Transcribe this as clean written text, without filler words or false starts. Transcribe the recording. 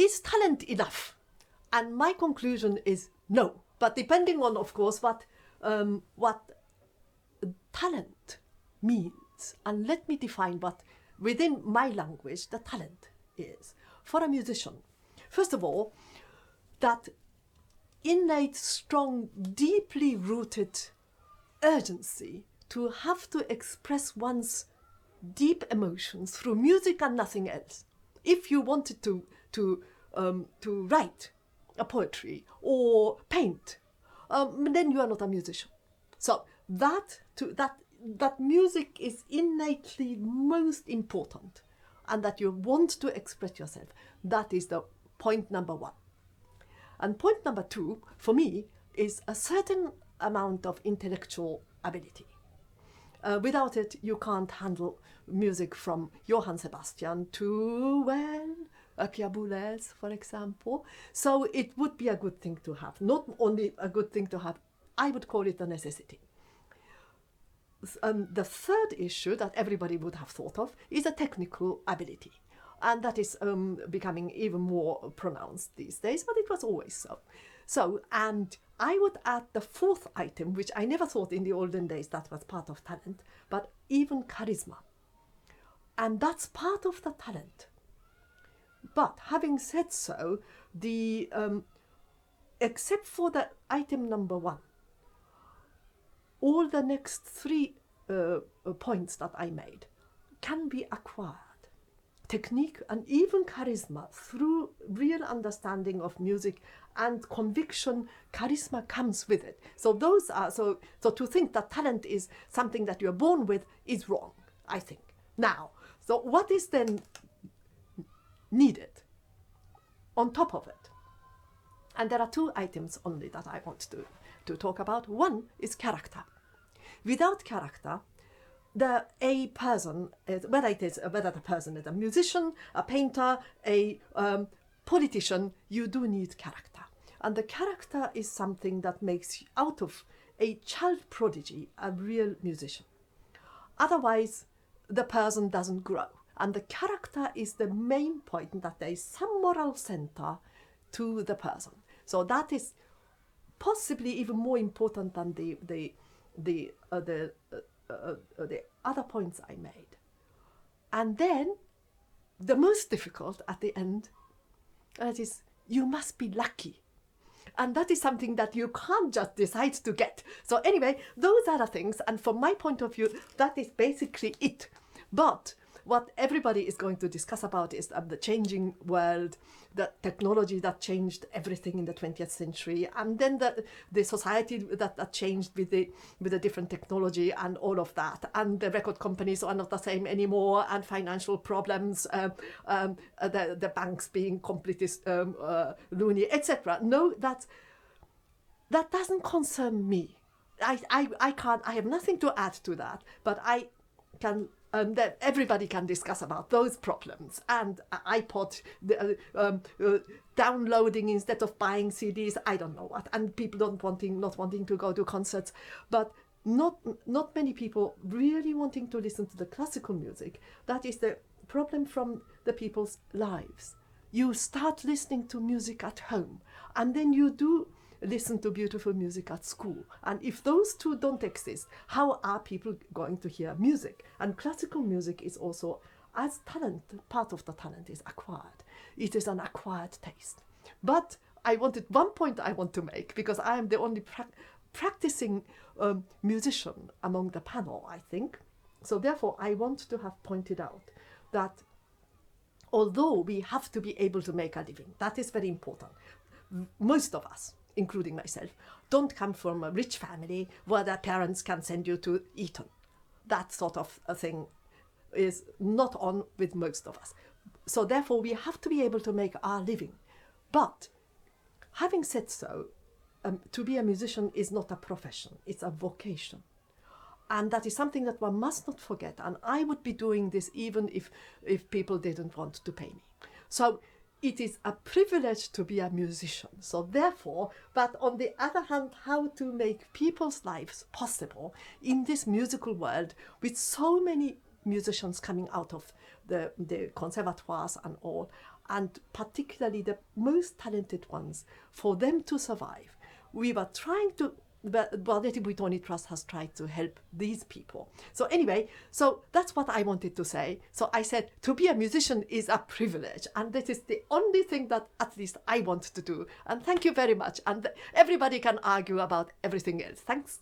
is talent enough? And my conclusion is no. But depending on, of course, what talent means, and let me define what, within my language, the talent is for a musician. First of all, that innate, strong, deeply rooted urgency to have to express one's deep emotions through music and nothing else. If you wanted to write a poetry or paint, then you are not a musician. So that music is innately most important, and that you want to express yourself. That is the point number one. And point number two, for me, is a certain amount of intellectual ability. Without it, you can't handle music from Johann Sebastian to, Pierre Boulez, for example. So it would be a good thing to have. Not only a good thing to have, I would call it a necessity. The third issue that everybody would have thought of is a technical ability. And that is becoming even more pronounced these days, but it was always so. So, and I would add the fourth item, which I never thought in the olden days that was part of talent, but even charisma. And that's part of the talent. But having said so, except for the item number one, all the next three points that I made can be acquired. Technique and even charisma through real understanding of music and conviction. Charisma comes with it. So those are so to think that talent is something that you're born with is wrong, I think. Now, so what is then needed on top of it? And there are two items only that I want to talk about. One is character. Without character, a person, whether the person is a musician, a painter, a politician, you do need character. And the character is something that makes out of a child prodigy a real musician. Otherwise, the person doesn't grow. And the character is the main point, that there is some moral center to the person. So that is possibly even more important than the other points I made. And then the most difficult at the end, that is, you must be lucky. And that is something that you can't just decide to get. So anyway, those are the things. And from my point of view, that is basically it. But what everybody is going to discuss about is the changing world, the technology that changed everything in the 20th century, and then the society that changed with the different technology and all of that, and the record companies are not the same anymore, and financial problems, the banks being completely loony, etc. No, that doesn't concern me. I can't. I have nothing to add to that, but I can. That everybody can discuss about those problems, and iPod, downloading instead of buying CDs, I don't know what, and people not wanting to go to concerts, but not many people really wanting to listen to the classical music. That is the problem from the people's lives. You start listening to music at home, and then you do listen to beautiful music at school. And if those two don't exist, how are people going to hear music? And classical music is also, as talent, part of the talent is acquired. It is an acquired taste. But one point I want to make, because I am the only practicing musician among the panel, I think. So therefore, I want to have pointed out that although we have to be able to make a living, that is very important. Most of us, including myself, don't come from a rich family where their parents can send you to Eton. That sort of a thing is not on with most of us. So therefore, we have to be able to make our living. But having said so, to be a musician is not a profession, it's a vocation. And that is something that one must not forget. And I would be doing this even if people didn't want to pay me. So it is a privilege to be a musician. So therefore, but on the other hand, how to make people's lives possible in this musical world with so many musicians coming out of the conservatoires and all, and particularly the most talented ones, for them to survive. We were trying to, the Bardetti Buitoni Trust has tried to help these people. So anyway, so that's what I wanted to say. So I said, to be a musician is a privilege, and that is the only thing that at least I want to do. And thank you very much. And everybody can argue about everything else. Thanks.